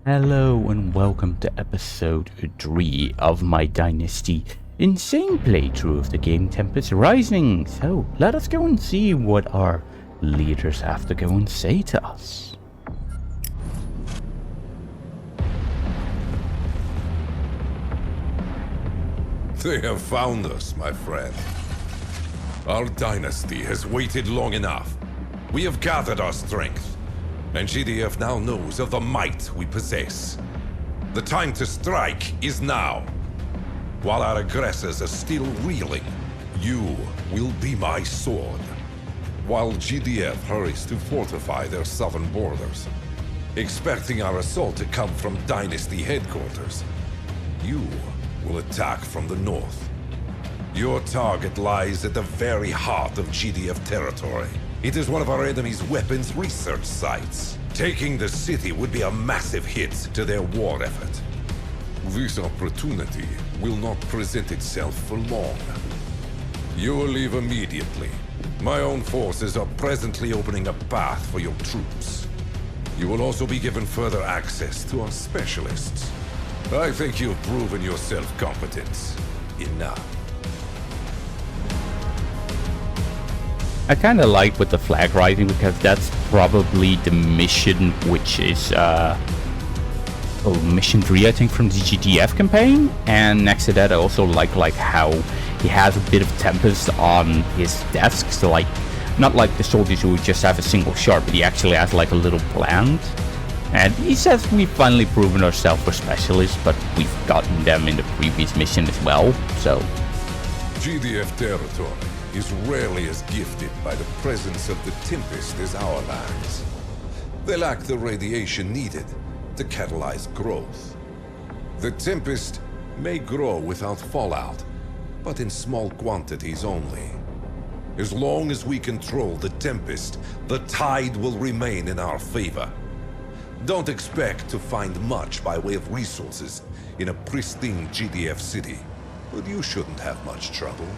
Hello and welcome to episode 3 of my Dynasty insane playthrough of the game Tempest Rising. So let us go and see what our leaders have to go and say to us. They have found us, my friend. Our dynasty has waited long enough. We have gathered our strength, and GDF now knows of the might we possess. The time to strike is now. While our aggressors are still reeling, you will be my sword. While GDF hurries to fortify their southern borders, expecting our assault to come from Dynasty headquarters, you will attack from the north. Your target lies at the very heart of GDF territory. It is one of our enemy's weapons research sites. Taking the city would be a massive hit to their war effort. This opportunity will not present itself for long. You will leave immediately. My own forces are presently opening a path for your troops. You will also be given further access to our specialists. I think you've proven your self-competence enough. I kind of like with the flag rising because that's probably the mission which is mission 3 I think from the GDF campaign. And next to that I also like how he has a bit of tempest on his desk, so like not like the soldiers who just have a single shot, but he actually has like a little plant. And he says we've finally proven ourselves for specialists, but we've gotten them in the previous mission as well, so... GDF territory is rarely as gifted by the presence of the tempest as our lands. They lack the radiation needed to catalyze growth. The tempest may grow without fallout, but in small quantities only. As long as we control the tempest, the tide will remain in our favor. Don't expect to find much by way of resources in a pristine GDF city, but you shouldn't have much trouble,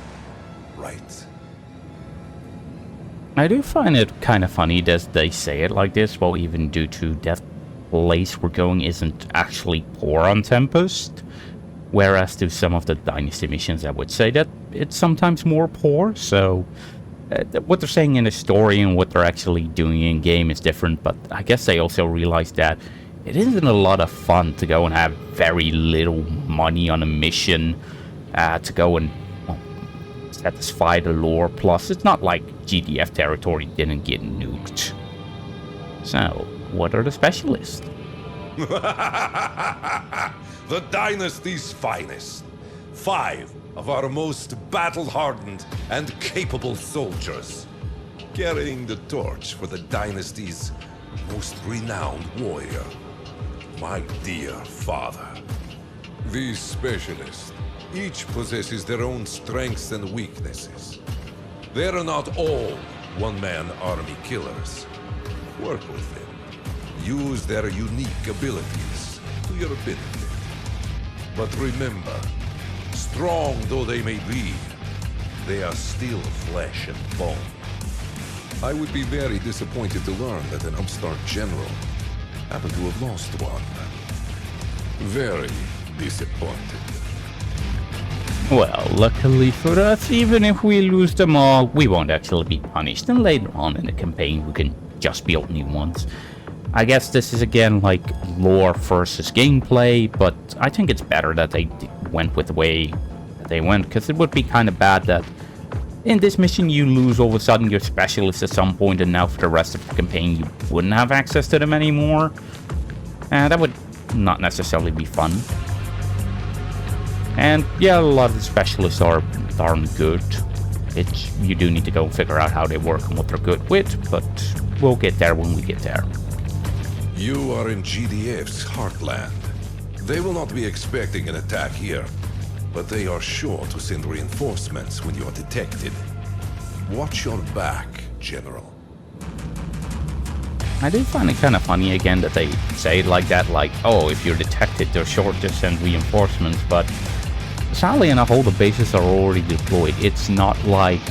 right? I do find it kind of funny that they say it like this, well, even due to that place we're going isn't actually poor on Tempest, whereas to some of the Dynasty missions I would say that it's sometimes more poor, so what they're saying in the story and what they're actually doing in game is different, but I guess they also realize that it isn't a lot of fun to go and have very little money on a mission to go and satisfy the lore. Plus, it's not like GDF territory didn't get nuked. So, what are the specialists? The Dynasty's finest. 5 of our most battle-hardened and capable soldiers, carrying the torch for the Dynasty's most renowned warrior, my dear father. These specialists each possesses their own strengths and weaknesses. They are not all one-man army killers. Work with them. Use their unique abilities to your benefit. But remember, strong though they may be, they are still flesh and bone. I would be very disappointed to learn that an upstart general happened to have lost one. Very disappointed. Well, luckily for us, even if we lose them all, we won't actually be punished, and later on in the campaign we can just build new ones. I guess this is again like lore versus gameplay, but I think it's better that they went with the way that they went, because it would be kind of bad that in this mission you lose all of a sudden your specialists at some point, and now for the rest of the campaign you wouldn't have access to them anymore. That would not necessarily be fun. And yeah, a lot of the specialists are darn good. You do need to go and figure out how they work and what they're good with, but we'll get there when we get there. You are in GDF's heartland. They will not be expecting an attack here, but they are sure to send reinforcements when you are detected. Watch your back, General. I do find it kind of funny again that they say it like that, like, oh, if you're detected, they're sure to send reinforcements, but sadly enough, all the bases are already deployed. It's not like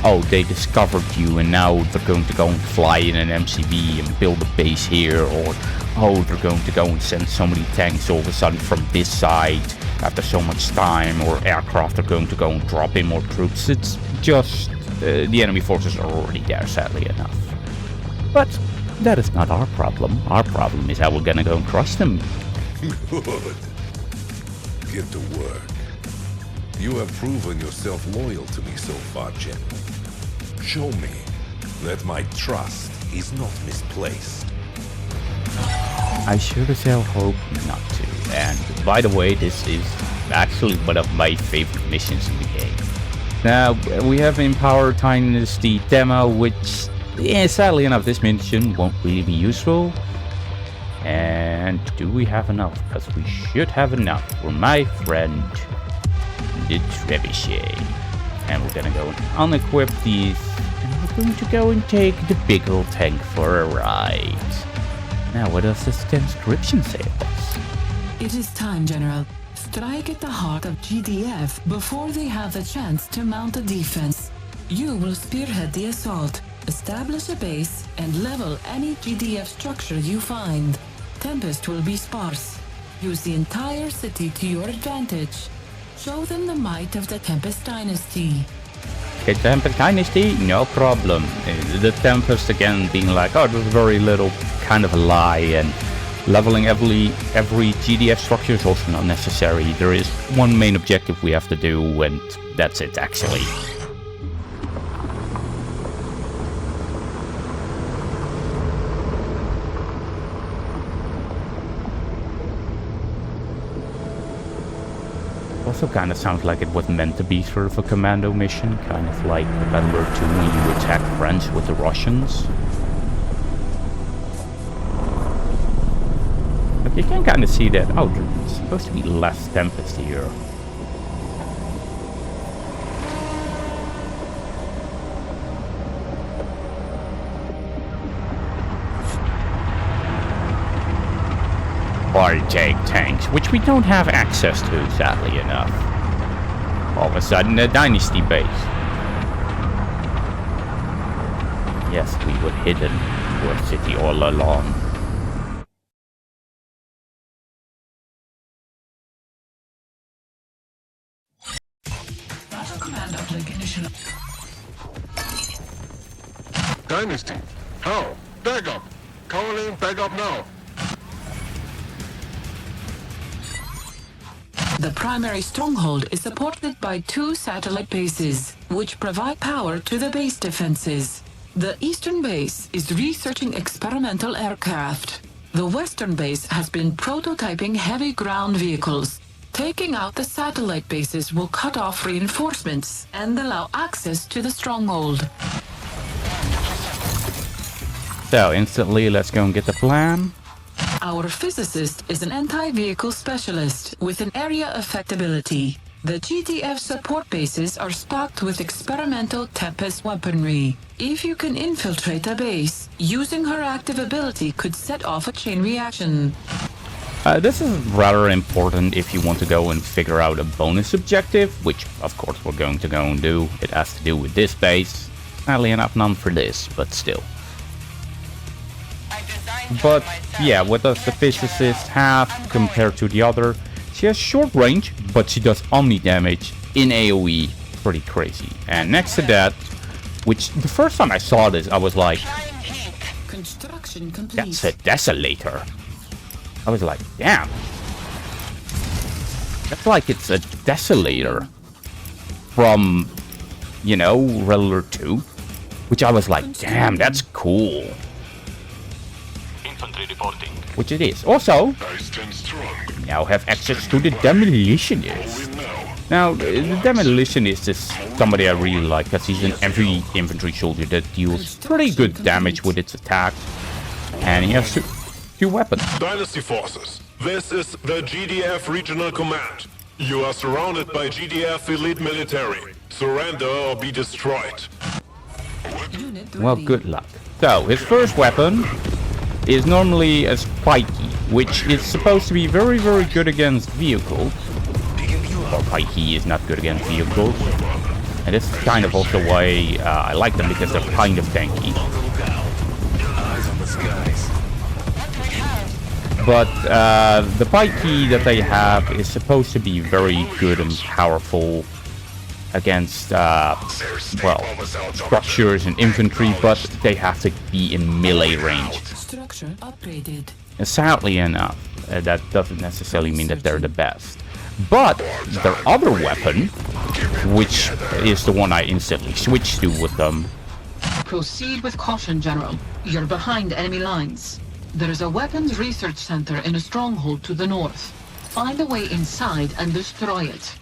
oh, they discovered you and now they're going to go and fly in an MCV and build a base here, or oh, they're going to go and send so many tanks all of a sudden from this side after so much time, or aircraft are going to go and drop in more troops. It's just the enemy forces are already there, sadly enough. But that is not our problem. Our problem is how we're gonna go and crush them. Good. Get to work. You have proven yourself loyal to me so far, General. Show me that my trust is not misplaced. I sure as hell hope not to. And by the way, this is actually one of my favorite missions in the game. Now, we have Empower Dynasty demo, which, yeah, sadly enough, this mission won't really be useful. And do we have enough? Because we should have enough for my friend, the Trebuchet. And we're gonna go and unequip these. And we're going to go and take the big old tank for a ride. Now, what does this transcription say of us? It is time, General. Strike at the heart of GDF before they have the chance to mount a defense. You will spearhead the assault, establish a base, and level any GDF structure you find. Tempest will be sparse. Use the entire city to your advantage. Show them the might of the Tempest dynasty. Okay, Tempest Dynasty, no problem. The Tempest again being like, oh, there's very little, kind of a lie, and leveling every GDF structure is also not necessary. There is one main objective we have to do, and that's it actually. Also kind of sounds like it was meant to be sort of a commando mission, kind of like Battle War 2 when you attack France with the Russians. But you can kind of see that, oh, there's supposed to be less Tempest here. Or take tanks, which we don't have access to, sadly enough. All of a sudden, a dynasty base. Yes, we were hidden your city all along. Battle command uplink initial. Dynasty. How? Back up. Calling back up now. The primary stronghold is supported by 2 satellite bases, which provide power to the base defenses. The eastern base is researching experimental aircraft. The western base has been prototyping heavy ground vehicles. Taking out the satellite bases will cut off reinforcements and allow access to the stronghold. So, instantly, let's go and get the plan. Our physicist is an anti-vehicle specialist with an area affectability. The GDF support bases are stocked with experimental Tempest weaponry. If you can infiltrate a base, using her active ability could set off a chain reaction. This is rather important if you want to go and figure out a bonus objective, which of course we're going to go and do. It has to do with this base. Sadly enough, none for this, but still. But yeah, what does the physicist have compared to the other? She has short range, but she does omni damage in AoE. Pretty crazy. And next to that, which the first time I saw this, I was like, Construction complete. that's a desolator. I was like, damn. That's like it's a desolator from, you know, Realer 2. Which I was like, damn, that's cool. Infantry reporting. Which it is. Also, I stand strong. we now have access to the Demolitionist. Win now. Now, the Demolitionist is somebody I really like, because he's an every infantry soldier that deals pretty good damage with its attacks. And he has two weapons. Dynasty forces, this is the GDF Regional Command. You are surrounded by GDF elite military. Surrender or be destroyed. Unit Well, ready. good luck. So, his first weapon is normally a spiky, which is supposed to be very, very good against vehicles. Or pikey is not good against vehicles. And this is kind of also why I like them, because they're kind of tanky. But the pikey that they have is supposed to be very good and powerful against, well, structures and infantry, but they have to be in melee range. Structure upgraded. And sadly enough, that doesn't necessarily mean that they're the best. But their other weapon, which is the one I instantly switched to with them. Proceed with caution, General. You're behind enemy lines. There is a weapons research center in a stronghold to the north. Find a way inside and destroy it.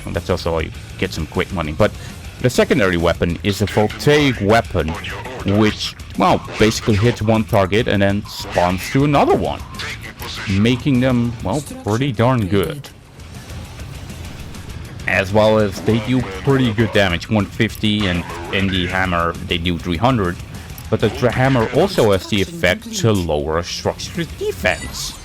And that's also how you get some quick money. But the secondary weapon is a voltaic weapon, which, well, basically hits one target and then spawns to another one, making them, well, pretty darn good. As well as they do pretty good damage, 150, and in the hammer they do 300. But the hammer also has the effect to lower a structure's defense,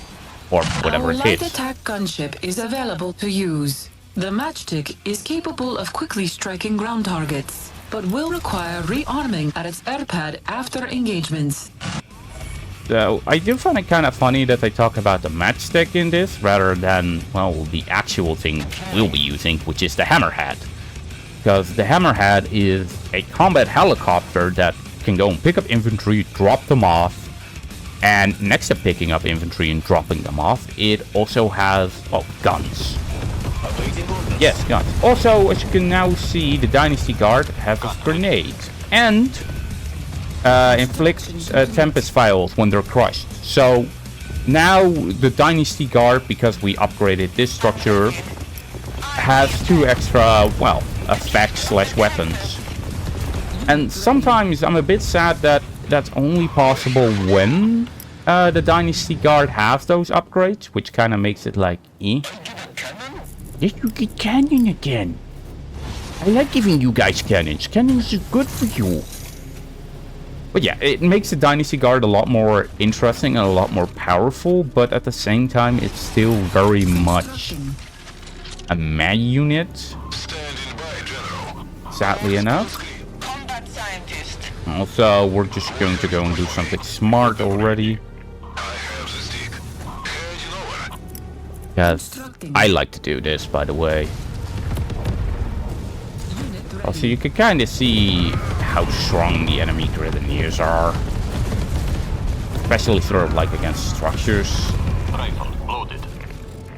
or whatever it Our light hits. attack gunship is available to use. The matchstick is capable of quickly striking ground targets, but will require rearming at its air pad after engagements. So I do find it kind of funny that they talk about the matchstick in this rather than, well, the actual thing we'll be using, which is the hammerhead. Because the hammerhead is a combat helicopter that can go and pick up infantry, drop them off, and next to picking up infantry and dropping them off, it also has, well, guns. Yes, guns. Also, as you can now see, the Dynasty Guard has grenades and inflicts tempest files when they're crushed. So now the Dynasty Guard, because we upgraded this structure, has 2 extra, well, effects / weapons. And sometimes I'm a bit sad that that's only possible when the Dynasty Guard has those upgrades, which kind of makes it like, eh? Yes, you get cannon again. I like giving you guys cannons. Cannons are good for you. But yeah, it makes the Dynasty Guard a lot more interesting and a lot more powerful, but at the same time, it's still very much a meh unit. Sadly enough. Also, we're just going to go and do something smart already. Because I like to do this, by the way. Also, you can kind of see how strong the enemy grenadiers are. Especially sort of like against structures. Rifle loaded.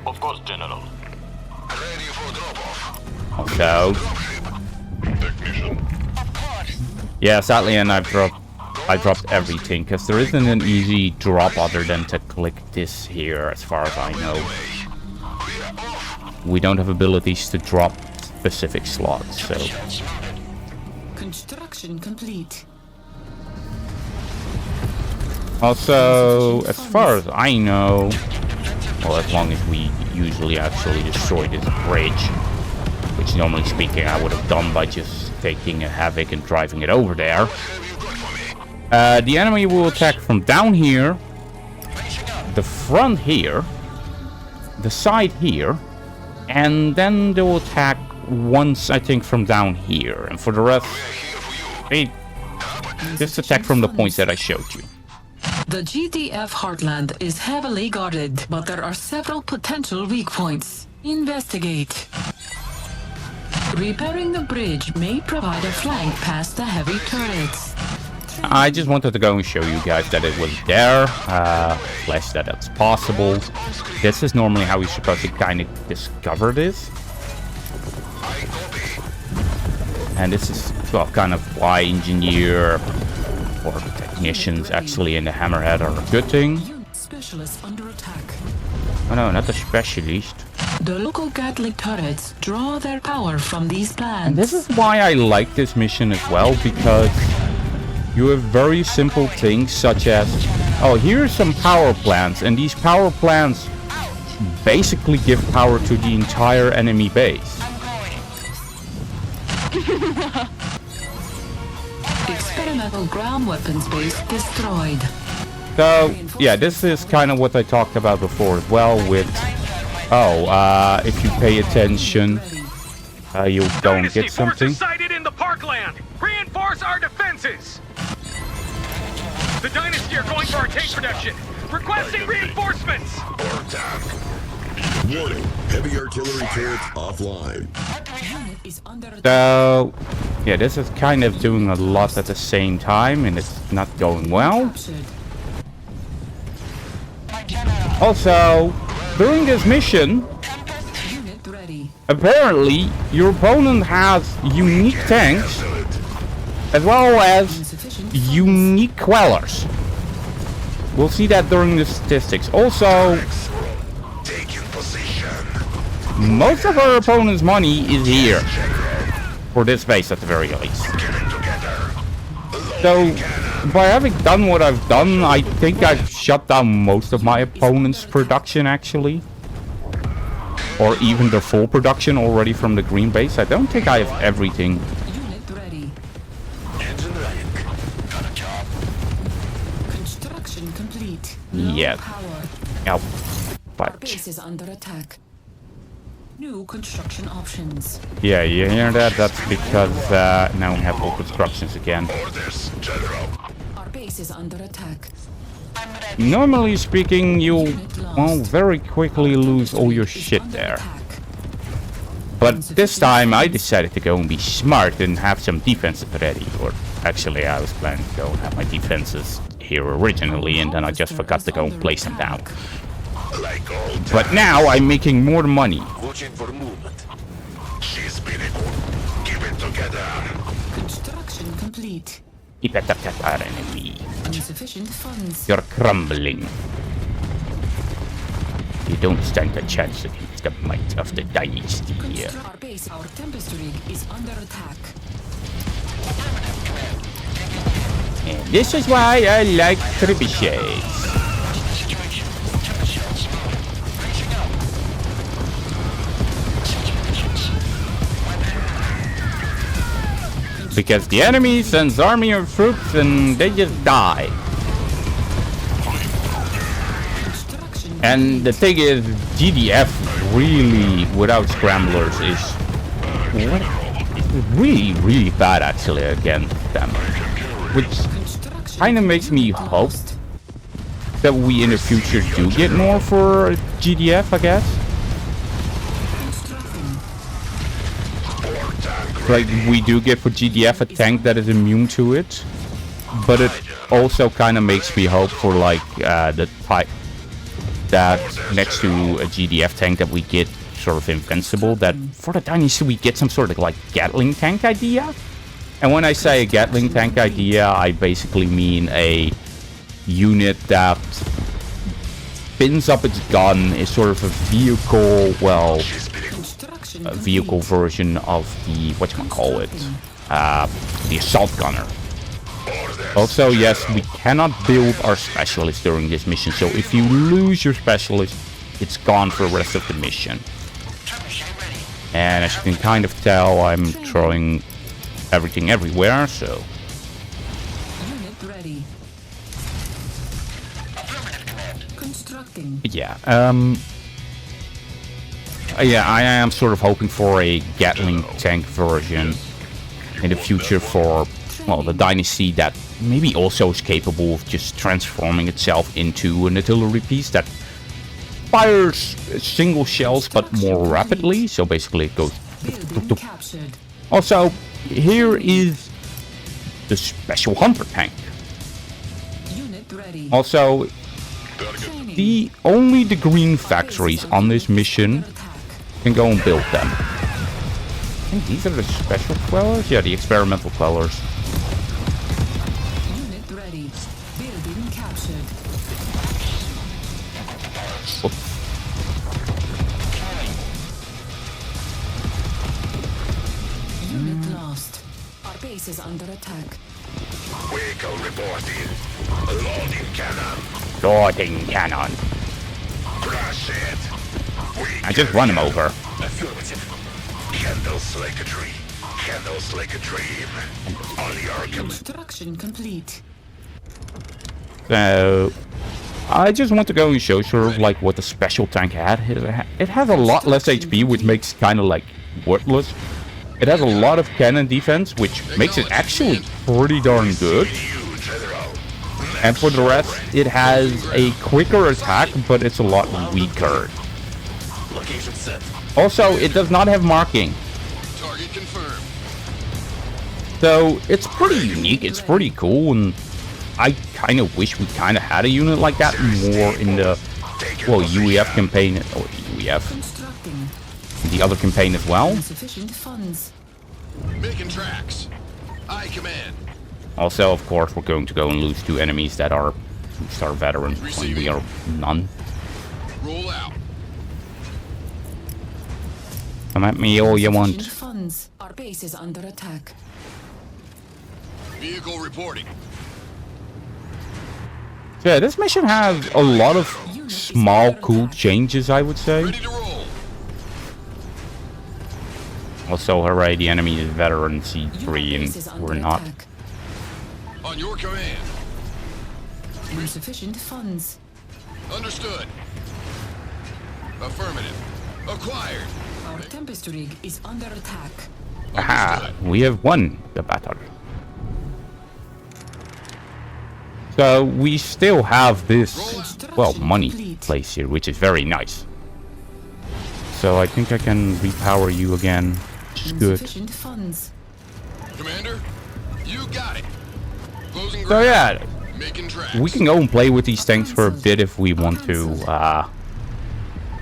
Of course, General. Also, yeah, sadly, and I dropped everything because there isn't an easy drop other than to click this here, as far as I know. We don't have abilities to drop specific slots, so. Construction complete. Also, as far as I know, well, as long as we usually actually destroy this bridge, which normally speaking I would have done by just taking a Havoc and driving it over there. The enemy will attack from down here, the front here, the side here, and then they will attack once, I think, from down here. And for the rest, they just attack from the points that I showed you. The GDF Heartland is heavily guarded, but there are several potential weak points. Investigate. Repairing the bridge may provide a flank past the heavy turrets. I just wanted to go and show you guys that it was there, slash that it's possible. This is normally how you're supposed to kind of discover this. And this is, well, kind of why engineer or the technicians actually in the hammerhead are a good thing. Specialists under attack. Oh no, not the specialist. The local Gatling turrets draw their power from these plants. And this is why I like this mission as well, because you have very simple things such as, oh, here's some power plants, and these power plants basically give power to the entire enemy base. Experimental ground weapons base destroyed. So, yeah, this is kind of what I talked about before as well with, if you pay attention, You'll go and Dynasty get something. forces sighted in the parkland. Reinforce our defenses. The Dynasty are going for our tank production. Requesting reinforcements. Warning, heavy artillery turrets offline. Unit is under attack. So, yeah, this is kind of doing a lot at the same time, and it's not going well. Captured. Also, during this mission, Unit ready. apparently your opponent has unique tanks as well as Insufficient. unique quellers. We'll see that during the statistics. Also, Taking position. most of our opponent's money is here. For this base at the very least. So, by having done what I've done, I think I've shut down most of my opponent's production actually. Or even their full production already from the green base. I don't think I have everything. Unit ready. Construction complete. Low Yeah. power. Now, Our but base is under attack. New construction options. yeah, you hear that? That's because now we have all constructions again. Orders, General. Our base is under attack. Normally speaking, you will very quickly lose all your Is shit under there. attack. But this time I decided to go and be smart and have some defenses ready. Or actually I was planning to go and have my defenses here originally, and then I just forgot to go and place them down. Like old But now I'm making more money. watching for movement. She's pinnacle. Keep it together. Construction complete. Keep it together, enemy. Insufficient funds. You're crumbling. You don't stand a chance against the might of the dynasty here. Our base, our tempest rig is under attack. And this is why I like trebuchets. Because the enemy sends army of troops and they just die. Construction And the thing is, GDF really, without scramblers, is really, really bad actually against them. Which construction kind of makes me hope lost. that we in the future do get more for GDF, I guess. Constructing. Like, we do get for GDF a tank that is immune to it. But it also kind of makes me hope for, like, the type that next to a GDF tank that we get sort of invincible, that for the Dynasty we get some sort of, like, Gatling tank idea. And when I say a Gatling tank idea, I basically mean a unit that spins up its gun, is sort of a vehicle, well, Construction a vehicle version of the, whatchamacallit, the assault gunner. Also, yes, we cannot build our specialist during this mission, so if you lose your specialist, it's gone for the rest of the mission. And as you can kind of tell, I'm throwing everything everywhere, so... Unit ready. Constructing. Yeah, yeah, I am sort of hoping for a Gatling tank version in the future for, well, the Dynasty that maybe also is capable of just transforming itself into an artillery piece that fires single shells but more rapidly, so basically it goes... Building captured. Also, here is the Special Hunter tank. Unit ready. Also, Training. only the green factories on this mission Under attack. can go and build them. I think these are the special quellers? Yeah, the experimental quellers. Unit ready. Building captured. Oops. Unit lost. Our base is under attack. Vehicle reporting. Loading cannon. Loading cannon. Crash it. I just run him over. Affirmative. Handles like a tree. Handles like a dream. On the argument. Construction complete. So, I just want to go and show sort of like what the special tank had. It has a lot less HP, which makes kind of like worthless. It has a lot of cannon defense, which makes it actually pretty darn good. And for the rest, it has a quicker attack, but it's a lot weaker. Location set. Also, it does not have marking. Target confirmed. So, it's pretty unique, it's pretty cool, and I kind of wish we kind of had a unit like that more in the, well, UEF campaign, or UEF, Constructing. the other campaign as well. Insufficient funds. Making tracks. I command. Also, of course, we're going to go and lose 2 enemies that are 2-star veterans when we are none. Roll out. Come at me all you want. Insufficient funds. Our base is under attack. Vehicle reporting. So yeah, this mission has a lot of small, cool changes, I would say. Ready to roll. Also, hooray, the enemy is veteran C3 and we're not. On your command. Insufficient funds. Understood. Affirmative. Acquired. Our tempest rig is under attack. Aha, we have won the battle. So we still have this, well, money place here, which is very nice. So I think I can repower you again, which is good. Insufficient funds. Commander, you got it. Closing So ground. yeah, Making tracks. we can go and play with these tanks for a bit if we want to.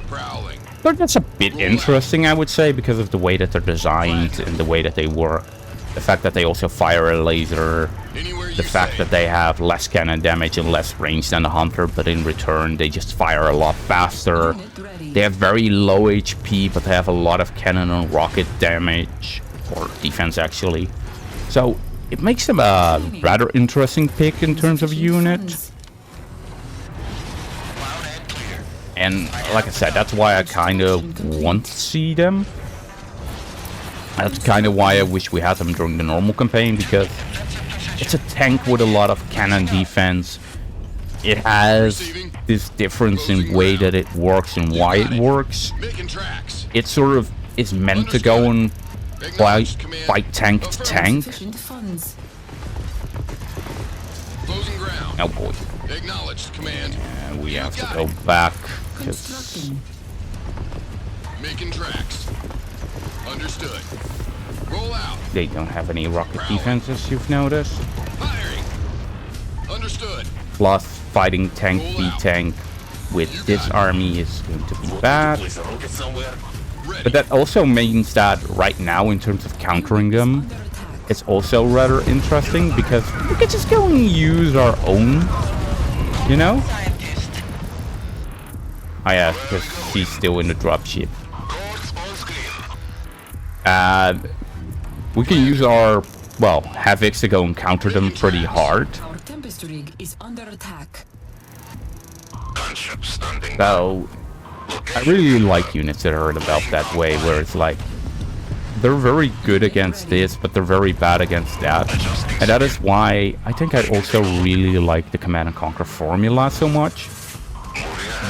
Prowling. They're just a bit interesting, I would say, because of the way that they're designed and the way that they work. The fact that they also fire a laser, Anywhere you the fact say. that they have less cannon damage and less range than the Hunter, but in return they just fire a lot faster. Unit ready. They have very low HP, but they have a lot of cannon and rocket damage, or defense actually. So it makes them a rather interesting pick in terms of unit. Funds. And like I said, that's why I kind of want to see them. That's kind of why I wish we had them during the normal campaign, because it's a tank with a lot of cannon defense. It has this difference in way that it works and why it works. Making tracks. It sort of is meant to go and fight tank to tank. Insufficient funds. Closing ground. Oh boy. Acknowledged, command. And we have to go back, because Constructing. Making tracks. Understood. Roll out. they don't have any rocket defense, as you've noticed. Firing. Understood. Plus, fighting tank v tank with this army is going to be bad. Place a rocket somewhere. Ready. But that also means that right now, in terms of countering them, Under attack. it's also rather interesting because we could just go and use our own, you know? Oh yeah, because he's still in the dropship. Course on screen. We can use our, well, Havocs to go and counter them pretty hard. Our tempest rig is under attack. Gunship standing. So, I really like units that are developed that way, where it's like, they're very good against this, but they're very bad against that. And that is why I think I also really like the Command and Conquer formula so much.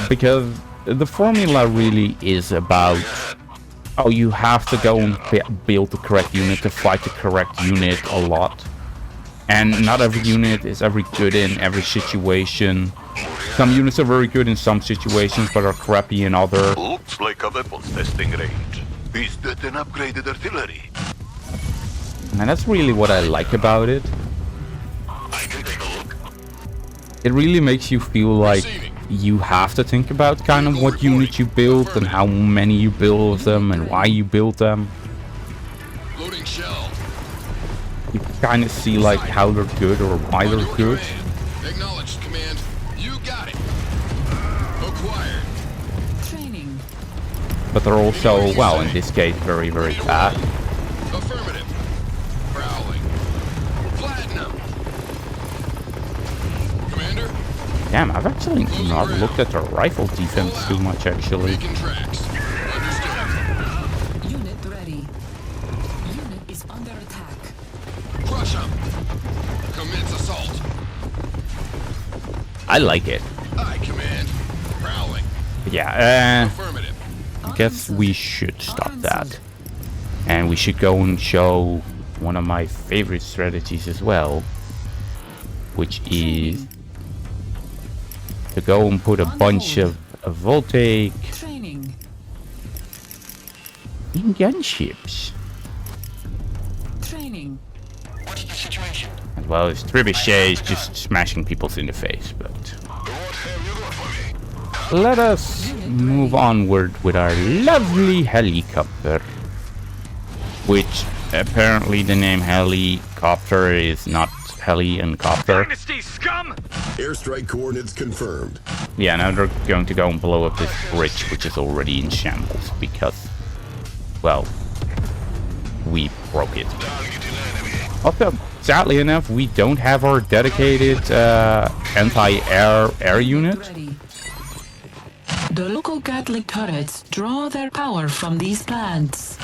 Because the formula really is about, oh, you have to go and build the correct unit to fight the correct unit a lot. And not every unit is ever good in every situation. Some units are very good in some situations, but are crappy in other. Looks like a weapons testing range. Is that an upgraded artillery? And that's really what I like about it. I can take a look. It really makes you feel like you have to think about kind of what units you build and how many you build of them and why you build them. Loading shell. You kind of see like how they're good or why On they're your good. command. Acknowledged, command. You got it. Acquired. Training. But they're also, well, in this case, very, very bad. Affirmative. Prowling. Platinum. Commander, Damn, I've actually not looked at their rifle defense too much, actually. making tracks. Understood. Unit ready. Unit is under attack. Crush 'em. Commence assault. I like it. I command. Prowling. But yeah, Affirmative. I guess we should stop that. And we should go and show one of my favorite strategies as well, which is to go and put a bunch of voltaic Training. in gunships. Training. What's the situation? As well as trebuchets just smashing people in the face, but What have you got for me? let us move onward with our lovely helicopter, which apparently the name helicopter is not heli and copter. Dynasty scum! Airstrike coordinates confirmed. Yeah, now they're going to go and blow up this bridge, which is already in shambles because, well, we broke it. Also, sadly enough, we don't have our dedicated anti-air unit. Ready. The local Gatling turrets draw their power from these plants.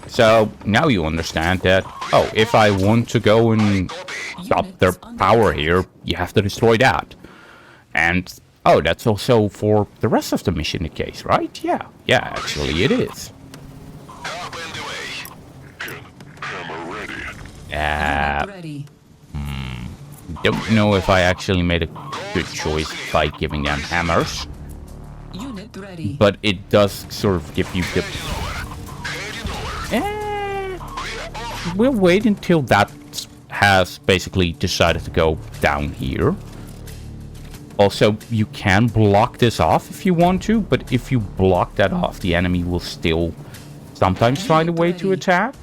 So now you understand that, oh, if I want to go and stop their power here, you have to destroy that. And, oh, that's also for the rest of the mission the case, right? Yeah, actually it is. Up and away. Hammer ready. Ready. Don't know if I actually made a good choice by giving them hammers, Unit ready. but it does sort of give you the... We'll wait until that has basically decided to go down here. Also, you can block this off if you want to, but if you block that off, the enemy will still sometimes find a way to attack.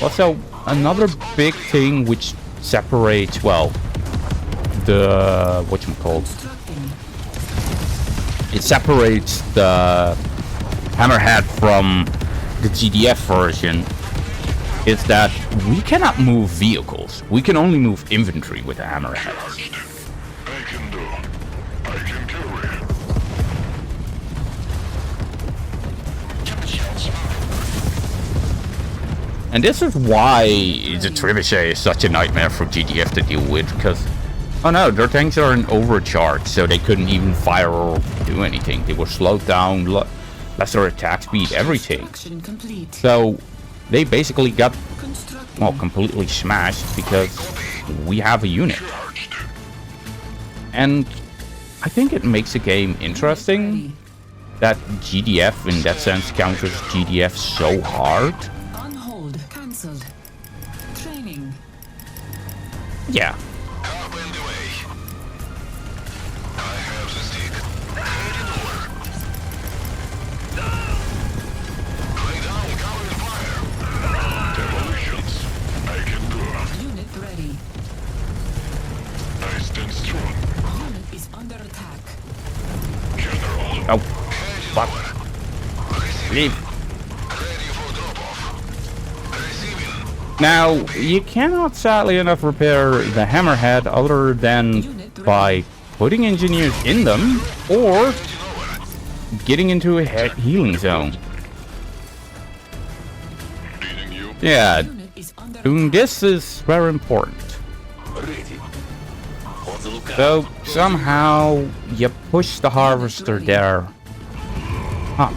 Also, another big thing which separates, well, the... whatchamacallit? It separates the Hammerhead from the GDF version is that we cannot move vehicles. We can only move infantry with the Hammerhead. I can do. I can carry. And this is why the trebuchet is such a nightmare for GDF to deal with, because, oh no, their tanks are in overcharge, so they couldn't even fire or do anything. They were slowed down, lesser attack speed, everything. Construction complete. So they basically got, Constructing. well, completely smashed because we have a unit. And I think it makes the game interesting that GDF in that sense counters GDF so hard. On hold. Cancelled. Training. Yeah. Up and away. I have the stick. Heading over. Lay down cover fire. Demolitions. I can do. Unit ready. I stand strong. Unit is under attack. General. Oh, fuck. Leave. Ready for drop-off. Receiving. Now, you cannot, sadly enough, repair the Hammerhead other than by putting engineers in them or getting into a healing zone. Leading you. Yeah, Unit is under doing attack. this is very important. So, somehow, you push the harvester there. Huh.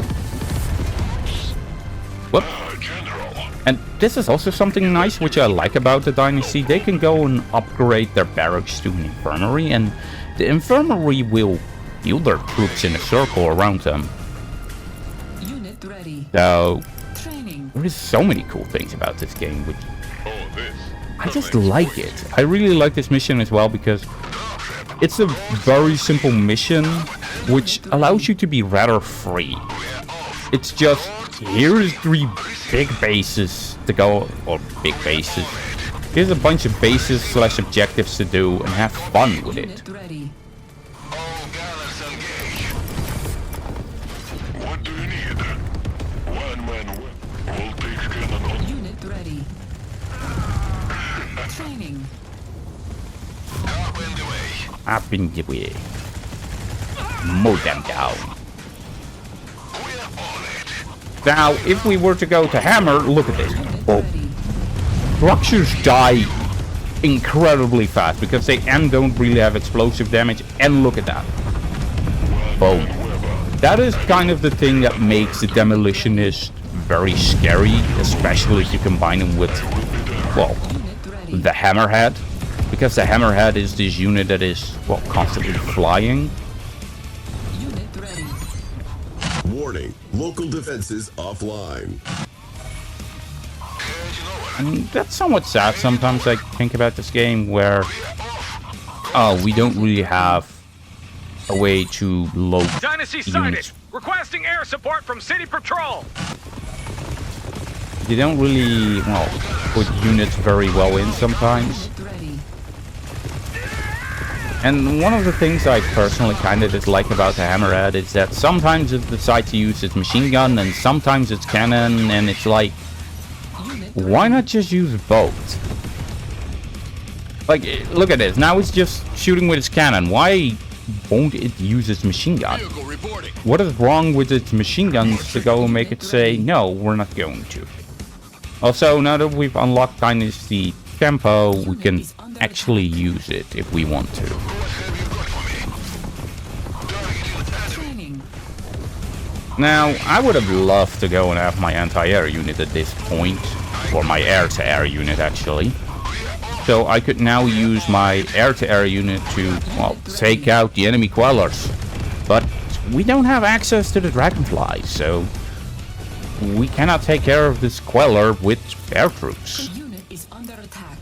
Whoop. General. And this is also something nice which I like about the Dynasty. They can go and upgrade their barracks to an infirmary, and the infirmary will heal their troops in a circle around them. Unit ready. So, Training. there is so many cool things about this game, which Oh, this. I just like it. I really like this mission as well because it's a very simple mission which allows you to be rather free. It's just, here's 3 big bases to go, or big bases. Here's a bunch of bases / objectives to do and have fun with it. Unit ready. All gallants engage. What do you need? One man will take cannon on. Unit ready. Training. Up and away. Up in the way. Mow them down. We're on it. Now, if we were to go to Hammer, look at this. Unit Oh, ready. structures die incredibly fast because they don't really have explosive damage, and look at that. Boom. That is kind of the thing that makes the demolitionist very scary, especially if you combine them with, well, the hammerhead. Because the hammerhead is this unit that is, well, constantly flying. Unit ready. Warning, local defenses offline. And that's somewhat sad sometimes. I think about this game where, oh, we don't really have a way to load Dynasty units. sighted. Requesting air support from City Patrol. They don't really, well, put units very well in sometimes. Unit ready. And one of the things I personally kind of dislike about the hammerhead is that sometimes it decides to use its machine gun and sometimes it's cannon, and it's like, why not just use both? Like, look at this. Now it's just shooting with its cannon. Why won't it use its machine gun? What is wrong with its machine guns to go and make it say, no, we're not going to? Also, now that we've unlocked Dynasty Tempo, we can actually use it if we want to. Training. Now, I would have loved to go and have my anti-air unit at this point, or my air-to-air unit actually. So I could now use my air-to-air unit to, well, take out the enemy Quellers. But we don't have access to the Dragonfly, so we cannot take care of this Queller with air troops. The unit is under attack.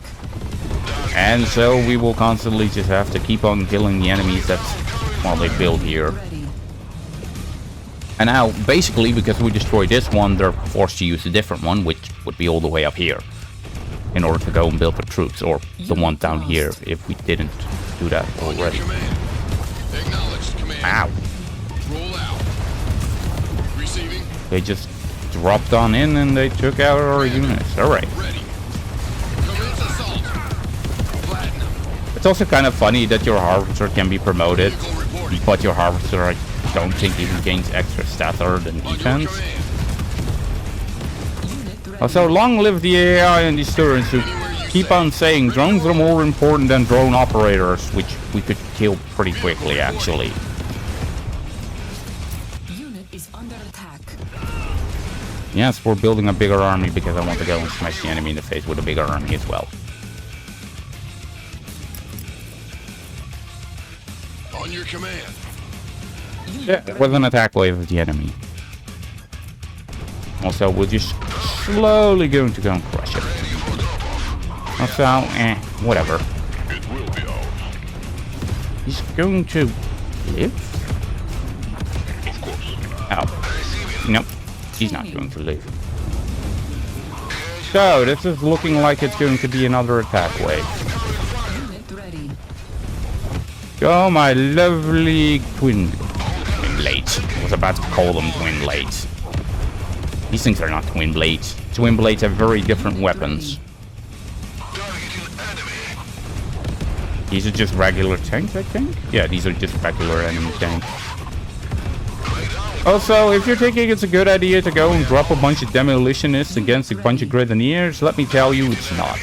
And so we will constantly just have to keep on killing the enemies that, well, they build here. Ready. And now, basically, because we destroyed this one, they're forced to use a different one, which would be all the way up here, in order to go and build the troops, or the one down here, if we didn't do that already. Ow. They just dropped on in and they took out our units. Alright. It's also kind of funny that your harvester can be promoted, but your harvester, I don't think, even gains extra stats other than defense. Also, long live the AI and the students who keep on saying drones are more important than drone operators, which we could kill pretty quickly, actually. Unit is under attack. Yes, we're building a bigger army because I want to go and smash the enemy in the face with a bigger army as well. On your command. Yeah, with an attack wave of the enemy. Also, we're just slowly going to go and crush it. Also, whatever. It will be ours. He's going to live? Of course. Oh. Nope. He's not going to live. So, this is looking like it's going to be another attack wave. Unit ready. Go, my lovely twin blades. I was about to call them twin blades. These things are not twin blades. Twin blades have very different weapons. These are just regular tanks, I think? Yeah, these are just regular enemy tanks. Also, if you're thinking it's a good idea to go and drop a bunch of demolitionists against a bunch of grenadiers, let me tell you, it's not.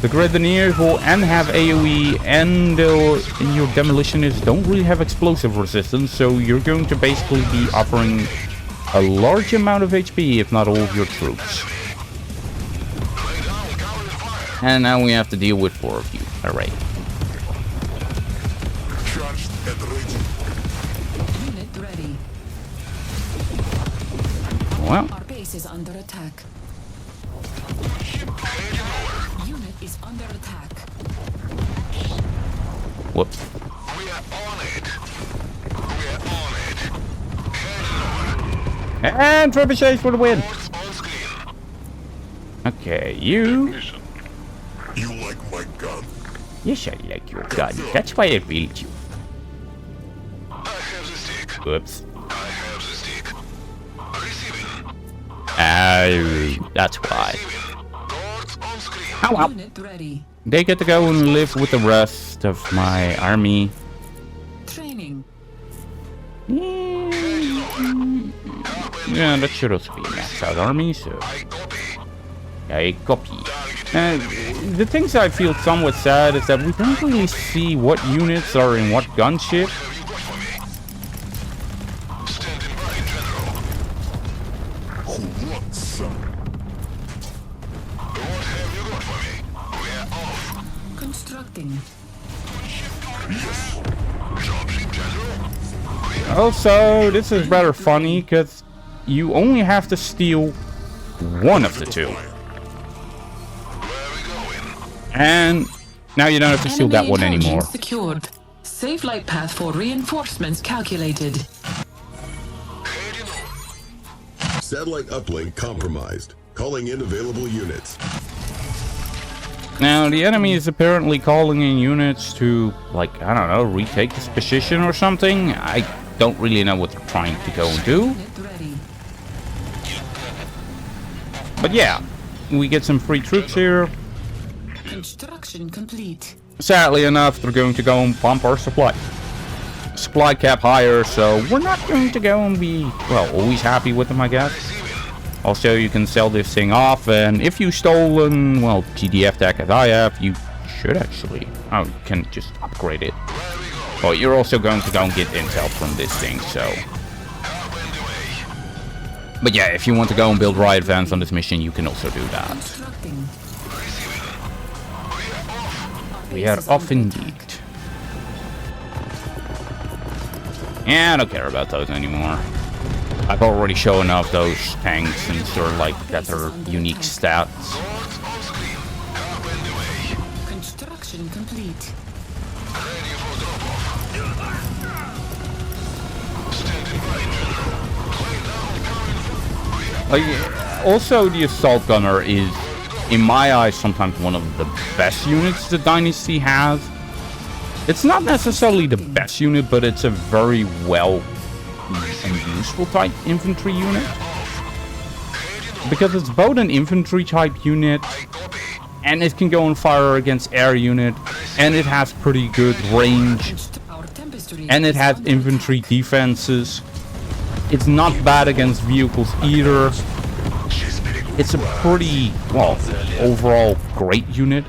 The grenadiers will have AoE, and your demolitionists don't really have explosive resistance, so you're going to basically be offering a large amount of HP, if not all of your troops. And now we have to deal with 4 of you. Alright. Unit ready. Well, Our base is under attack. Unit is under attack. whoops. We are on it. We are on it. And trebuchets for the win. On screen. Okay, you. Mission. You like my gun? Yes, I like your gun. That's why I built you. I have the stick. Whoops. I have the stick. Receiving. Oh, that's why. Guards on screen. Ow, ow. Unit ready. They get to go and live with the rest of my army. Training. Yeah, that should also be a maxed out army, so I copy. I copy. The things I feel somewhat sad is that we don't really see what units are in what gunship. Standing by, General. Also, this is rather funny because you only have to steal one of the two. And now you don't have to steal that one anymore. Secured. Safe flight path for reinforcements calculated. Satellite uplink compromised. Calling in available units. Now, the enemy is apparently calling in units to, like, I don't know, retake this position or something. I don't really know what they're trying to go and do. But yeah, we get some free troops here. Construction complete. Sadly enough, they're going to go and pump our supply cap higher, so we're not going to go and be, well, always happy with them, I guess. Also, you can sell this thing off, and if you've stolen, well, GDF tech as I have, you should actually, oh, you can just upgrade it. But you're also going to go and get intel from this thing, so. But yeah, if you want to go and build riot vans on this mission, you can also do that. We are off indeed. Yeah, I don't care about those anymore. I've already shown off those tanks and sort of like that are unique stats. Construction complete. Also, the assault gunner is, in my eyes, sometimes one of the best units the Dynasty has. It's not necessarily the best unit, but it's a very well and useful type infantry unit. Because it's both an infantry type unit, and it can go and fire against air unit, and it has pretty good range, and it has infantry defenses. It's not bad against vehicles either. It's a pretty, well, overall great unit.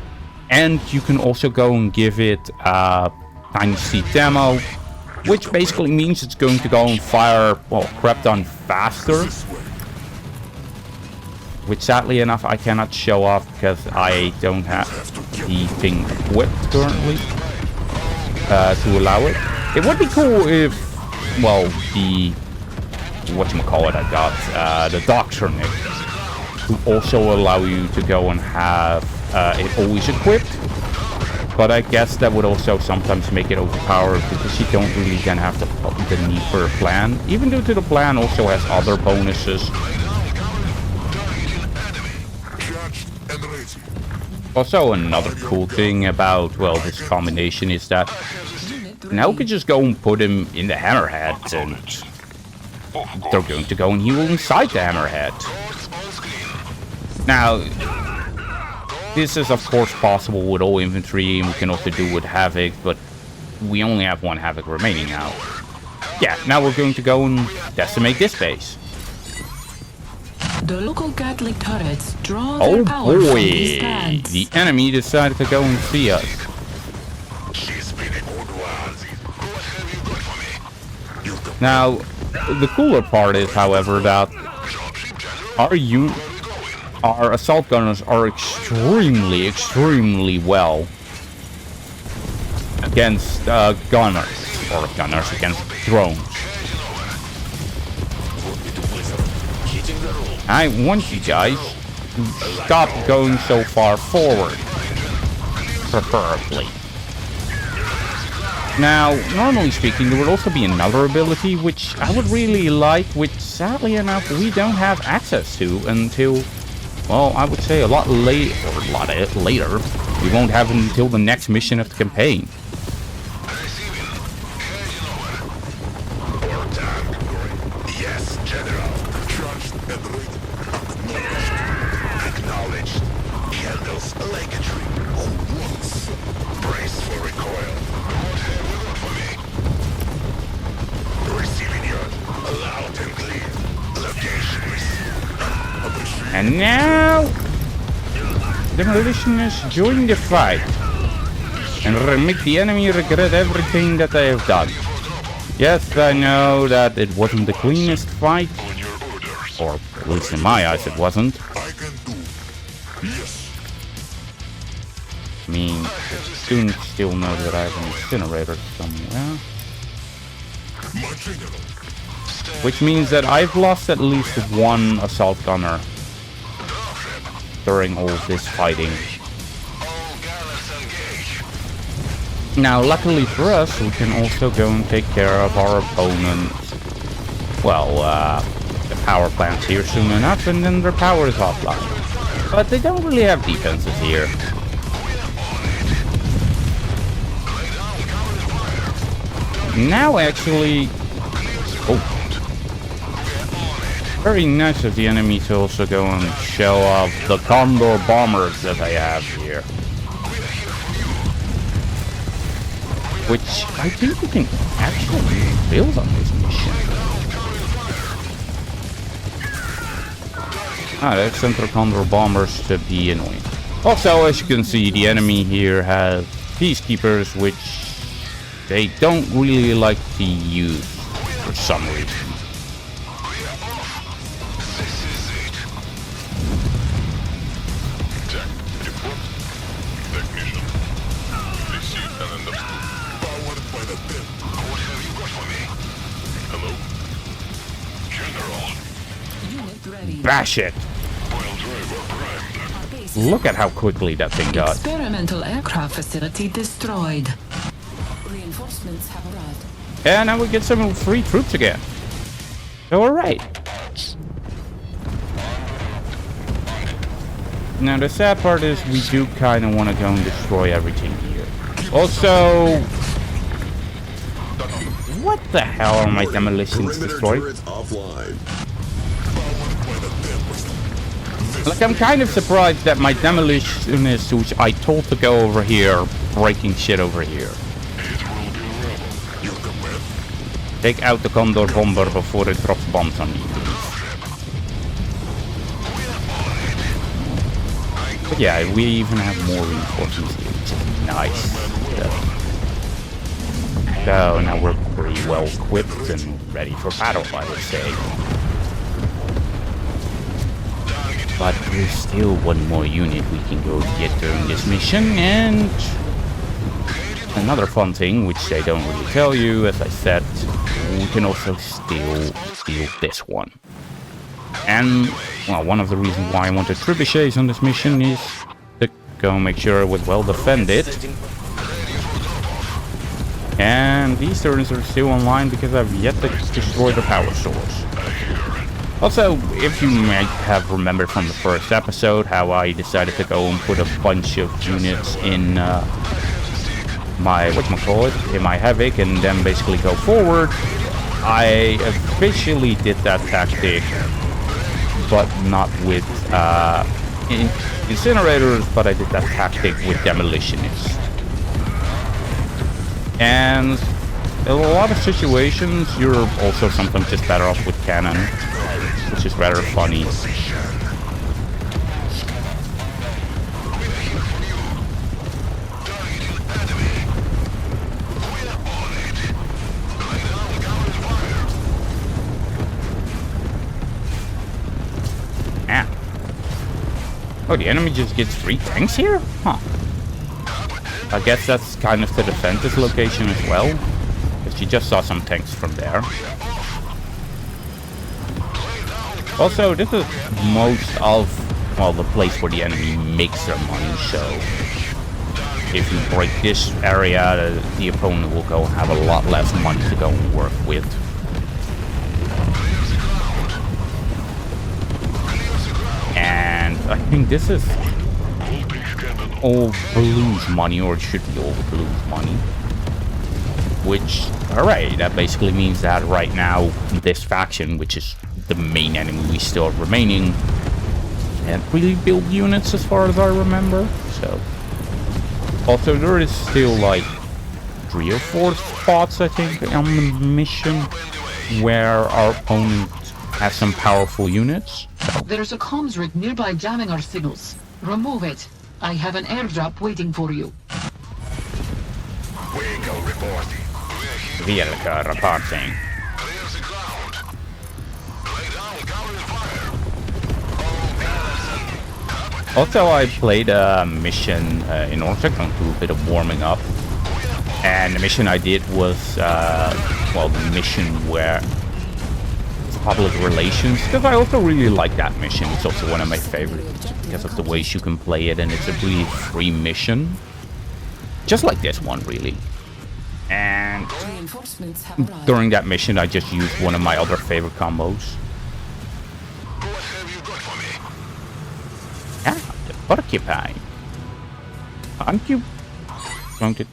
And you can also go and give it a Dynasty demo, which basically means it's going to go and fire, well, Krypton faster. Which sadly enough I cannot show off because I don't have the thing equipped currently to allow it. It would be cool if, well, the, whatchamacallit I got, the Doctrinic, who also allow you to go and have it always equipped. But I guess that would also sometimes make it overpowered because you don't really then have the need for a plan. Even though the plan also has other bonuses. Also, another cool thing about, well, this combination is that now we can just go and put him in the Hammerhead, and they're going to go and heal inside the Hammerhead. Now, this is of course possible with all infantry, and we can also do with Havoc, but we only have one Havoc remaining now. Yeah, now we're going to go and decimate this base. The local Gatling turrets draw their power from these tanks. The enemy decided to go and see us. Now, the cooler part is, however, that our assault gunners are extremely well against gunners against drones. I want you guys to stop going so far forward, preferably. Now, normally speaking, there would also be another ability which I would really like, which sadly enough we don't have access to until, well, I would say a lot later. We won't have it until the next mission of the campaign. Yes, General. Trust and read. Acknowledged. Handles like a tree. Once. Brace for recoil. Receiving you. Loud and clear. Location received. And now, demolitionists join the fight and make the enemy regret everything that they have done. Yes, I know that it wasn't the cleanest fight, or at least in my eyes it wasn't. I can do. Yes. I mean, I do still know that I have an incinerator somewhere. Which means that I've lost at least one assault gunner during all this fighting. Now, luckily for us, we can also go and take care of our opponent. Well, the power plant's here soon enough, and then their power is offline. But they don't really have defenses here. Now, actually... Oh. Very nice of the enemy to also go and show off the Condor bombers that I have here. Which I think we can actually build on this mission. That sent the Condor bombers to be annoying. Also, as you can see, the enemy here has peacekeepers, which they don't really like to use for some reason. Bash it! Look at how quickly that thing got. Experimental aircraft facility destroyed. Reinforcements have arrived. And now we get some free troops again. So alright. Now the sad part is we do kind of want to go and destroy everything here. Also... What the hell are my demolitions destroyed? Like, I'm kind of surprised that my demolitionists, which I told to go over here, breaking shit over here. Take out the Condor bomber before it drops bombs on you, please. But yeah, we even have more reinforcements here, which is nice. So now we're pretty well equipped and ready for battle, I would say. But there's still one more unit we can go get during this mission, and another fun thing, which they don't really tell you, as I said, we can also steal this one. And, well, one of the reasons why I wanted trebuchets on this mission is to go make sure it was well defended. And these turrets are still online because I've yet to destroy the power source. Also, if you might have remembered from the first episode how I decided to go and put a bunch of units in my, in my Havoc and then basically go forward, I officially did that tactic, but not with incinerators, but I did that tactic with demolitionists. And in a lot of situations, you're also sometimes just better off with cannon, which is rather funny. Ah. Oh, the enemy just gets 3 tanks here? Huh. I guess that's kind of to defend this location as well, because you just saw some tanks from there. Also, this is most of, well, the place where the enemy makes their money, so if you break this area, the opponent will go and have a lot less money to go and work with. And I think this is all Blues money, or it should be all Blues money. Which, alright, that basically means that right now, this faction, which is the main enemy we still have remaining, can't really build units as far as I remember, so. Also, there is still like 3 or 4 spots, I think, on the mission where our opponent has some powerful units. So. There's a comms rig nearby jamming our signals. Remove it. I have an airdrop waiting for you. Vehicle reporting. Vehicle reporting. Also, I played a mission in order to do a bit of warming up. And the mission I did was, well, the mission where it's public relations. Because I also really like that mission. It's also one of my favorites because of the ways you can play it. And it's a really free mission. Just like this one, really. And during that mission, I just used one of my other favorite combos. Yeah, the porcupine. Aren't you going to...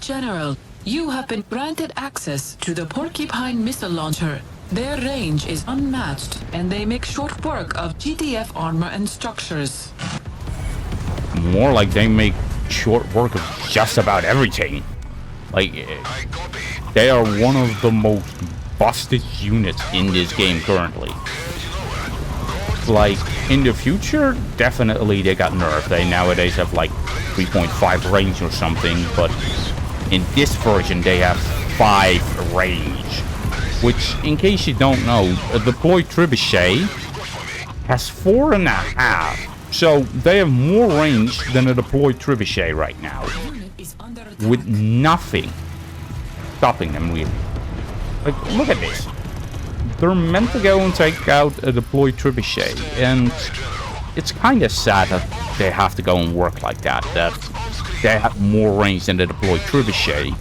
General, you have been granted access to the Porcupine missile launcher. Their range is unmatched, and they make short work of GDF armor and structures. More like they make short work of just about everything. Like, they are one of the most busted units in this game currently. Like, in the future, definitely they got nerfed. They nowadays have like 3.5 range or something, but in this version they have 5 range. Which, in case you don't know, a deployed trebuchet has 4.5. So they have more range than a deployed trebuchet right now. With nothing stopping them, really. Like, look at this. They're meant to go and take out a deployed trebuchet, and it's kind of sad that they have to go and work like that. That they have more range than the deployed trebuchet.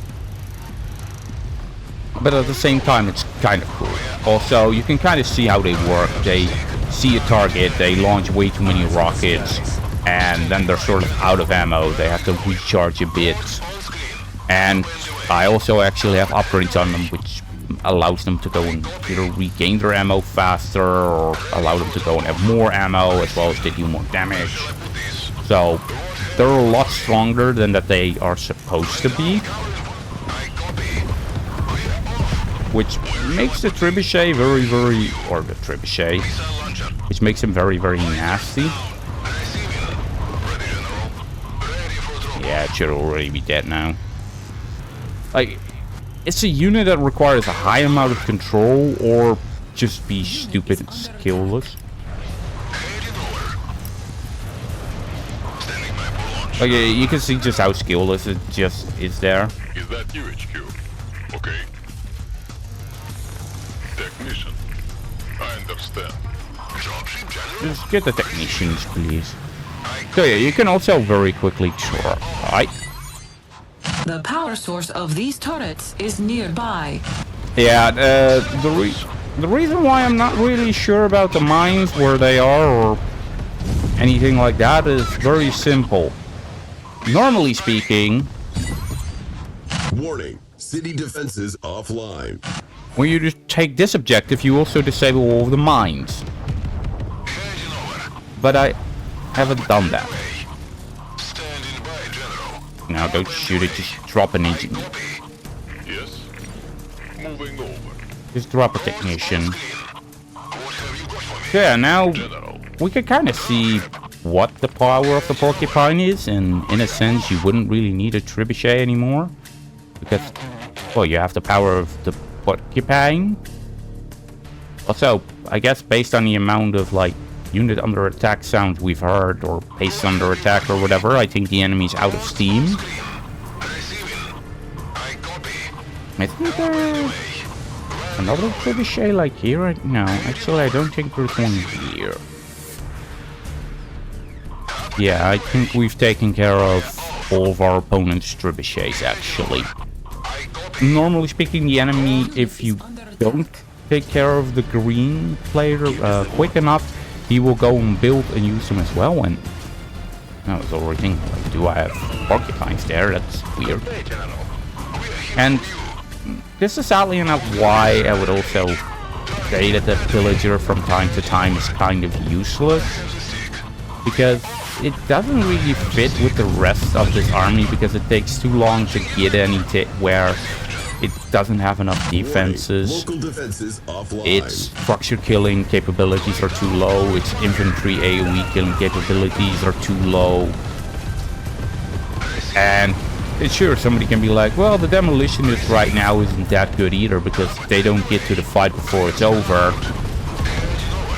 But at the same time, it's kind of cool. Also, you can kind of see how they work. They see a target, they launch way too many rockets, and then they're sort of out of ammo. They have to recharge a bit. And I also actually have upgrades on them, which allows them to go and either regain their ammo faster or allow them to go and have more ammo, as well as they do more damage. So they're a lot stronger than that they are supposed to be, which makes the trebuchet which makes him very, very nasty. Yeah, it should already be dead now. Like, it's a unit that requires a high amount of control or just be stupid and skillless. Okay, you can see just how skillless it just is there. Is that you, HQ? Okay. Technician. I understand. Just get the technicians, please. So yeah, you can also very quickly try. The power source of these turrets is nearby. Yeah, the reason why I'm not really sure about the mines, where they are, or anything like that, is very simple. Normally speaking... Warning, city defenses offline. When you just take this objective, you also disable all of the mines. But I haven't done that. Now don't shoot it, just drop an engine. Yes. Moving over. Just drop a technician. Yeah, now we can kind of see what the power of the porcupine is, and in a sense you wouldn't really need a trebuchet anymore. Because, well, you have the power of the porcupine. Also, I guess based on the amount of, like, unit under attack sounds we've heard, or pace under attack or whatever, I think the enemy's out of steam. I think there's another trebuchet like here right now. Actually, I don't think there's one here. Yeah, I think we've taken care of all of our opponent's trebuchets, actually. Normally speaking, the enemy, if you don't take care of the green player quick enough, he will go and build and use them as well. And I was already thinking, like, do I have porcupines there? That's weird. And this is sadly enough why I would also say that the pillager from time to time is kind of useless, because it doesn't really fit with the rest of this army, because it takes too long to get anything where it doesn't have enough defenses. Local defenses offline. Its structure killing capabilities are too low. Its infantry AoE killing capabilities are too low. And sure, somebody can be like, well, the demolitionist right now isn't that good either, because they don't get to the fight before it's over,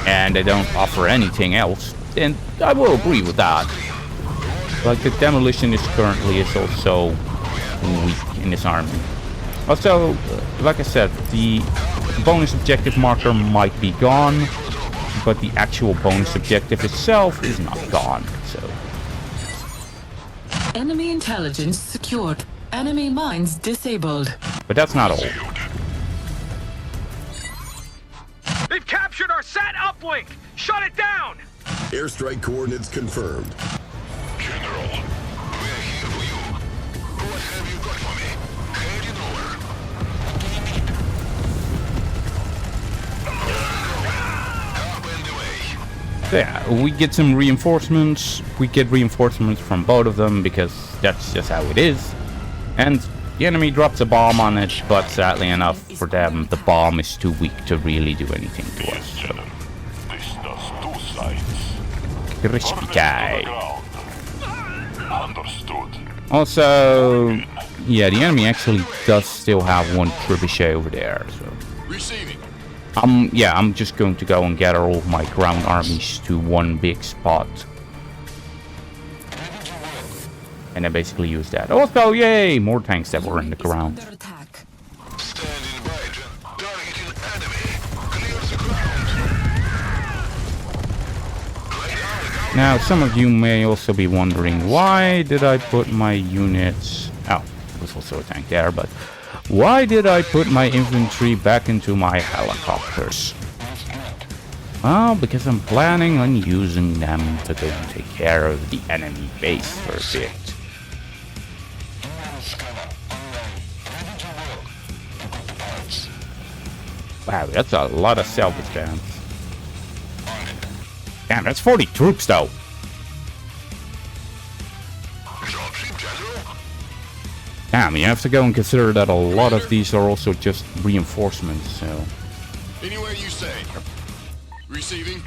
and they don't offer anything else. And I will agree with that. Like, the demolition is currently also weak in this army. Also, like I said, the bonus objective marker might be gone, but the actual bonus objective itself is not gone, so... Enemy intelligence secured. Enemy mines disabled. But that's not all. They've captured our SAT uplink! Shut it down! Airstrike coordinates confirmed. General, we're here for you. What have you got for me? Heading over. Up and away. Yeah, we get some reinforcements. We get reinforcements from both of them because that's just how it is. And the enemy drops a bomb on it, but sadly enough for them, the bomb is too weak to really do anything to us. So. This does 2 sides. Crispy guy. Understood. Also, yeah, the enemy actually does still have one trebuchet over there. So. Receiving. Yeah, I'm just going to go and gather all of my ground armies to one big spot. And I basically use that. Also, yay! More tanks that were in the ground. Under attack. Standing by. Targeting enemy. Clear the ground. Now, some of you may also be wondering, why did I put my units... Oh, there was also a tank there, but... Why did I put my infantry back into my helicopters? Well, because I'm planning on using them to go and take care of the enemy base for a bit. Wow, that's a lot of self-defense. Damn, that's 40 troops though. Damn, you have to go and consider that a lot of these are also just reinforcements, so... Anywhere you say. Receiving.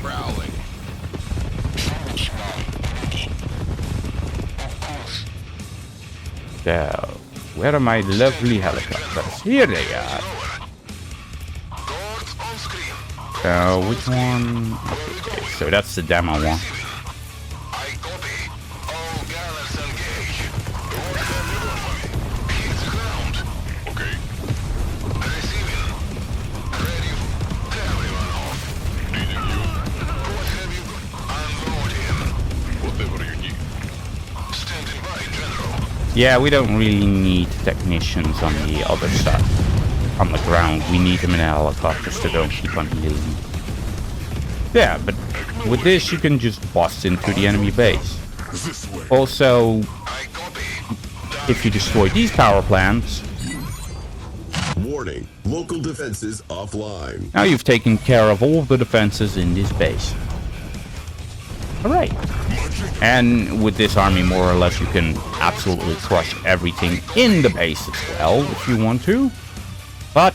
Prowling. So, where are my lovely helicopters? Here they are. So, which one? Okay, so that's the demo one. I copy. All gunners engage. What have you got for me? Hit the ground. Okay. Receiving. Ready. Everyone off. Needing you. What have you got? Unload him. Whatever you need. Standing by, General. Yeah, we don't really need technicians on the other side. On the ground, we need them in helicopters to go and keep on healing. Yeah, but with this you can just bust into the enemy base. Also, if you destroy these power plants... Warning, local defenses offline. Now you've taken care of all of the defenses in this base. Alright. And with this army, more or less, you can absolutely crush everything in the base as well, if you want to. But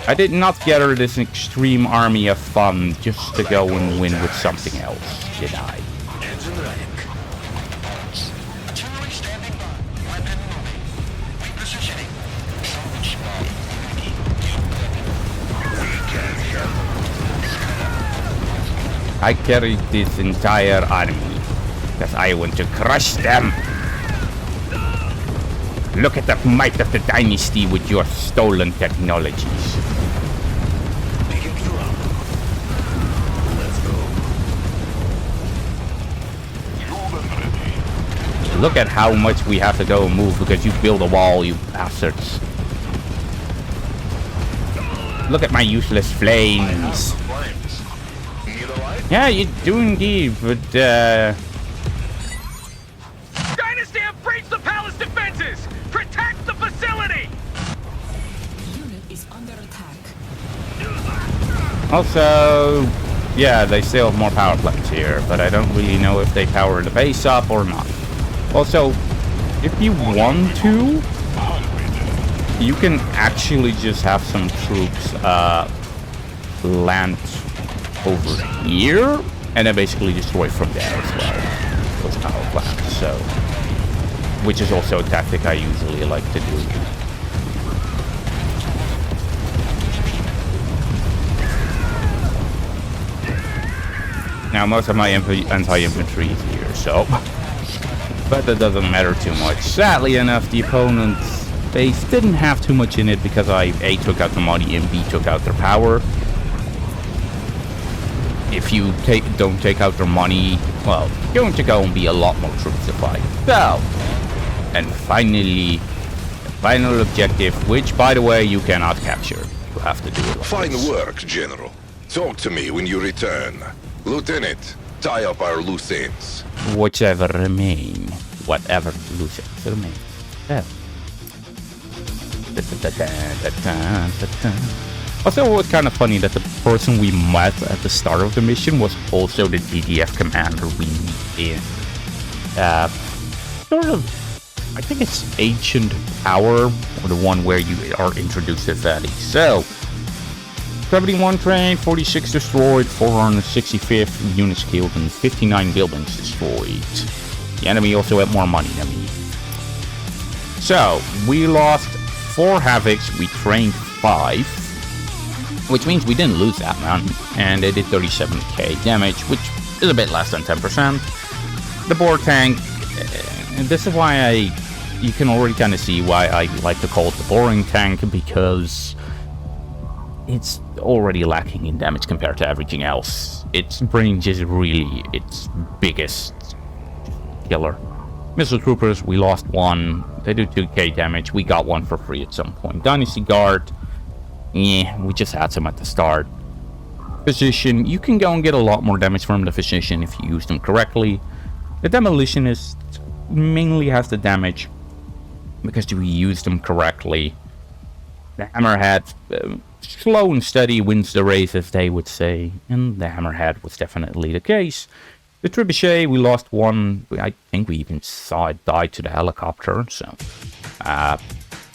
I did not gather this extreme army of fun just to go and win with something else, did I? I carried this entire army because I want to crush them. Look at the might of the dynasty with your stolen technologies. Look at how much we have to go and move because you build a wall, you bastards. Look at my useless flames. Yeah, you do indeed, but Dynasty have breached the palace defenses! Protect the facility! Unit is under attack. also, yeah, they still have more power plants here, but I don't really know if they power the base up or not. Also, if you want to, you can actually just have some troops land over here and then basically destroy from there as well, those power plants. So, which is also a tactic I usually like to do. Now, most of my anti-infantry is here, so... But that doesn't matter too much. Sadly enough, the opponent's base didn't have too much in it because I A, took out the money, and B, took out their power. If you don't take out their money, well, you're going to go and be a lot more troops to fight. So, and finally, the final objective, which, by the way, you cannot capture. You have to do it like Fine this. work, General. Talk to me when you return. Lieutenant, tie up our loose ends. Whatever remain, whatever loose ends remain. Yeah. Also, it was kind of funny that the person we met at the start of the mission was also the GDF commander we meet in. Sort of, I think it's Ancient Power, or the one where you are introduced as Valley. So, 71 trained, 46 destroyed, 465 units killed, and 59 buildings destroyed. The enemy also had more money than me. So, we lost 4 Havocs, we trained 5, which means we didn't lose that man, and they did 37k damage, which is a bit less than 10%. The board tank, and this is why you can already kind of see why I like to call it the boring tank, because it's already lacking in damage compared to everything else. Its range is really its biggest killer. Missile troopers, we lost 1. They do 2k damage. We got 1 for free at some point. Dynasty guard, yeah, we just had some at the start. Physician, you can go and get a lot more damage from the physician if you use them correctly. The demolitionist mainly has the damage because you use them correctly. The hammerhead, slow and steady wins the race, as they would say, and the hammerhead was definitely the case. The trebuchet, we lost 1. I think we even saw it die to the helicopter, so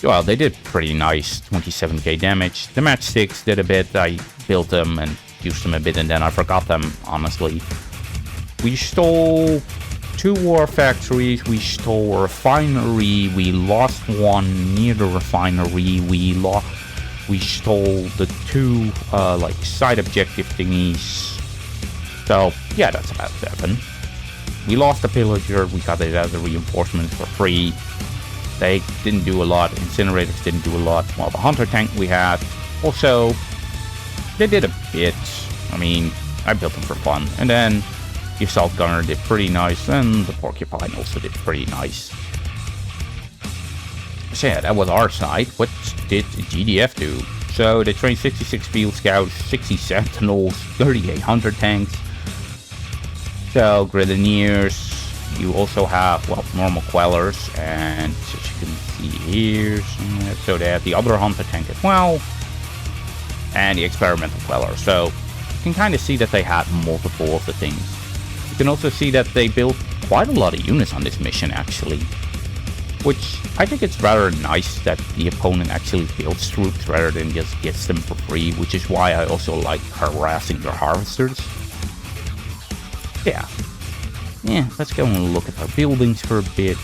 well, they did pretty nice, 27k damage. The matchsticks did a bit. I built them and used them a bit, and then I forgot them, honestly. We stole 2 war factories, we stole a refinery, we lost 1 near the refinery, we stole the 2 like side objective thingies. So yeah, that's about 7. We lost the pillager, we got it as a reinforcement for free. They didn't do a lot, incinerators didn't do a lot. Well, the hunter tank we had, also, they did a bit. I mean, I built them for fun. And then the assault gunner did pretty nice, and the porcupine also did pretty nice. So yeah, that was our side. What did GDF do? So they trained 66 field scouts, 60 sentinels, 38 hunter tanks. So grenadiers, you also have, well, normal quellers, and as you can see here, so they have the other hunter tank as well, and the experimental queller. So you can kind of see that they had multiple of the things. You can also see that they built quite a lot of units on this mission, actually, which I think it's rather nice that the opponent actually builds troops rather than just gets them for free, which is why I also like harassing their harvesters. Yeah, let's go and look at our buildings for a bit.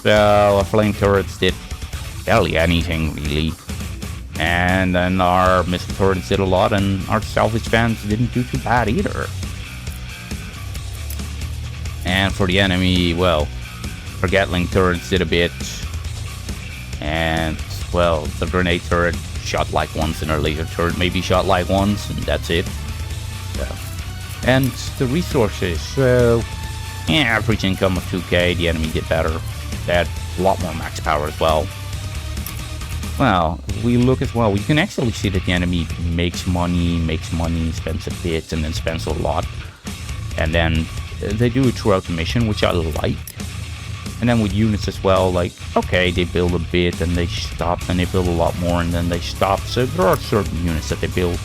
So, our flame turrets did barely anything, really. And then our missile turrets did a lot, and our salvage vans didn't do too bad either. And for the enemy, well, our Gatling turrets did a bit. And, well, the grenade turret shot like once, and our laser turret maybe shot like once, and that's it. So. And the resources, so yeah, average income of 2k, the enemy did better. They had a lot more max power as well. Well, if we look as well, we can actually see that the enemy makes money, spends a bit, and then spends a lot. And then they do it throughout the mission, which I like. And then with units as well, like, okay, they build a bit, and they stop, and they build a lot more, and then they stop. So there are certain units that they build.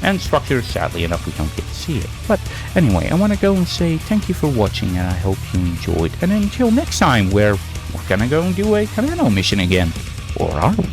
And structures, sadly enough, we don't get to see it. But anyway, I want to go and say thank you for watching, and I hope you enjoyed. And until next time, where we're gonna go and do a Commando mission again. Or are we?